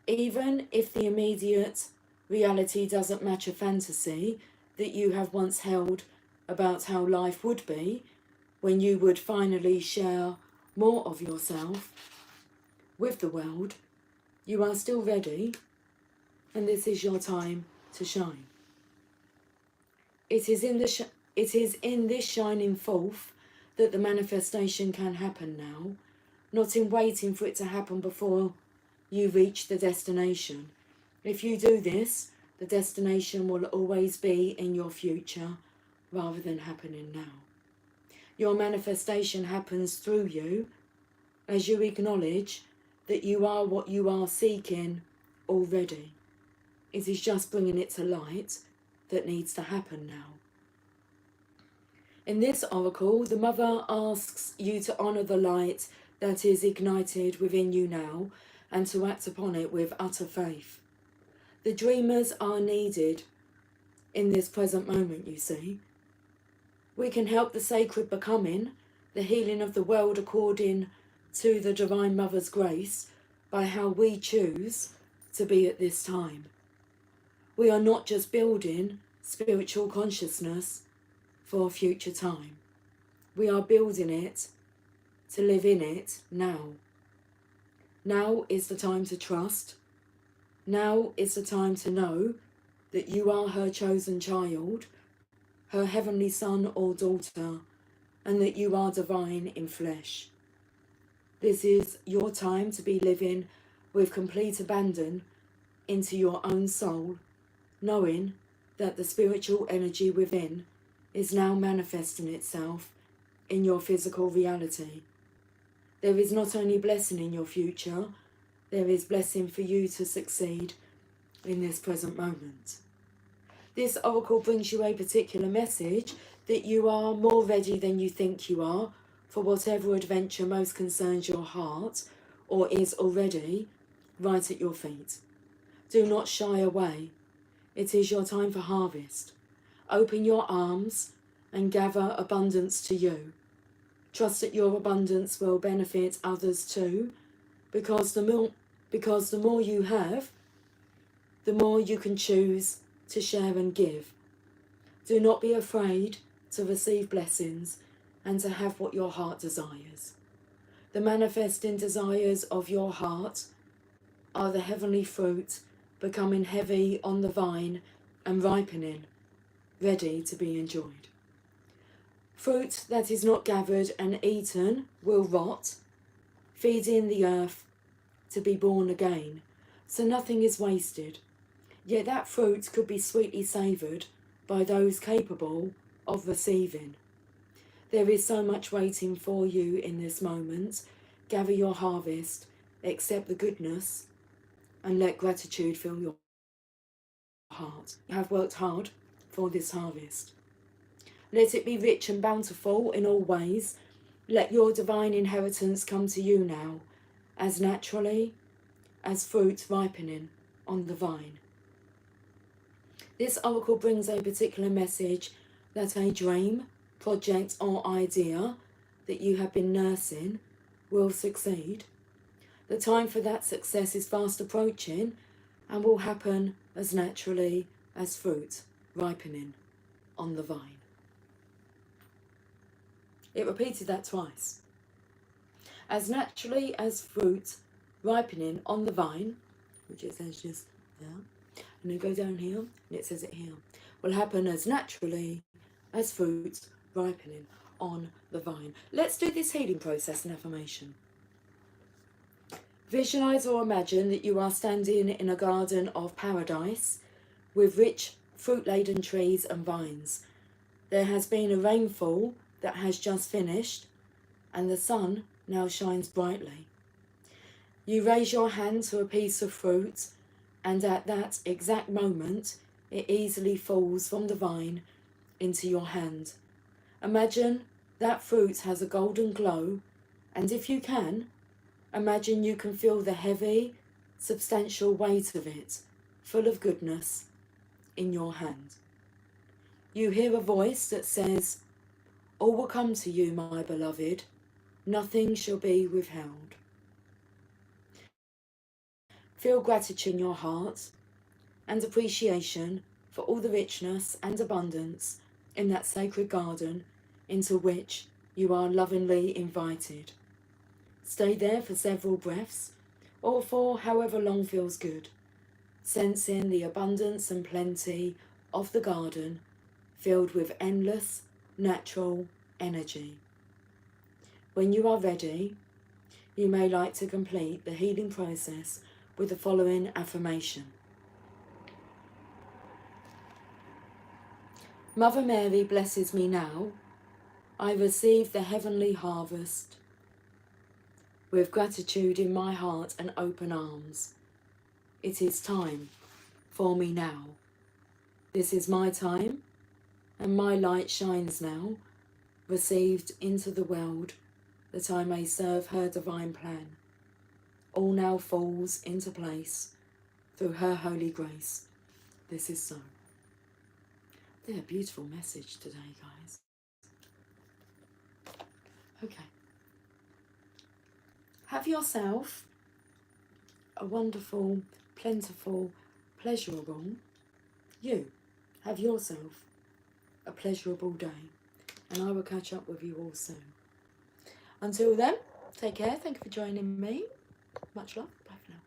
Even if the immediate reality doesn't match a fantasy that you have once held about how life would be, when you would finally share more of yourself with the world, you are still ready, and this is your time to shine. It is in this shining forth that the manifestation can happen now, not in waiting for it to happen before you reach the destination. If you do this, the destination will always be in your future rather than happening now. Your manifestation happens through you as you acknowledge that you are what you are seeking already. It is just bringing it to light that needs to happen now. In this oracle, the Mother asks you to honour the light that is ignited within you now and to act upon it with utter faith. The dreamers are needed in this present moment, you see. We can help the sacred becoming, the healing of the world according to the Divine Mother's grace, by how we choose to be at this time. We are not just building spiritual consciousness for a future time. We are building it to live in it now. Now is the time to trust. Now is the time to know that you are her chosen child, her heavenly son or daughter, and that you are divine in flesh. This is your time to be living with complete abandon into your own soul, knowing that the spiritual energy within is now manifesting itself in your physical reality. There is not only blessing in your future, there is blessing for you to succeed in this present moment. This oracle brings you a particular message that you are more ready than you think you are for whatever adventure most concerns your heart or is already right at your feet. Do not shy away. It is your time for harvest. Open your arms and gather abundance to you. Trust that your abundance will benefit others too, because the more you have, the more you can choose to share and give. Do not be afraid to receive blessings and to have what your heart desires. The manifesting desires of your heart are the heavenly fruit becoming heavy on the vine and ripening, ready to be enjoyed. Fruit that is not gathered and eaten will rot, feeding the earth to be born again, so nothing is wasted. Yet that fruit could be sweetly savoured by those capable of receiving. There is so much waiting for you in this moment. Gather your harvest, accept the goodness, and let gratitude fill your heart. You have worked hard for this harvest. Let it be rich and bountiful in all ways. Let your divine inheritance come to you now, as naturally as fruit ripening on the vine. This oracle brings a particular message that a dream, project or idea that you have been nursing will succeed. The time for that success is fast approaching and will happen as naturally as fruit ripening on the vine. It repeated that twice. As naturally as fruit ripening on the vine, which it says just there, and then go down here, and it says it here, will happen as naturally as fruit ripening on the vine. Let's do this healing process and affirmation. Visualize or imagine that you are standing in a garden of paradise with rich fruit-laden trees and vines. There has been a rainfall that has just finished, and the sun now shines brightly. You raise your hand to a piece of fruit, and at that exact moment, it easily falls from the vine into your hand. Imagine that fruit has a golden glow, and if you can, imagine you can feel the heavy, substantial weight of it, full of goodness, in your hand. You hear a voice that says, "All will come to you, my beloved. Nothing shall be withheld." Feel gratitude in your heart and appreciation for all the richness and abundance in that sacred garden into which you are lovingly invited. Stay there for several breaths or for however long feels good, sensing the abundance and plenty of the garden filled with endless natural energy. When you are ready, you may like to complete the healing process with the following affirmation. Mother Mary blesses me now. I receive the heavenly harvest with gratitude in my heart and open arms. It is time for me now. This is my time, and my light shines now, received into the world, that I may serve her divine plan. All now falls into place through her holy grace. This is so. They're a beautiful message today, guys. Okay. Have yourself a wonderful, plentiful, pleasurable, have yourself a pleasurable day. And I will catch up with you all soon. Until then, take care. Thank you for joining me. Much love. Bye for now.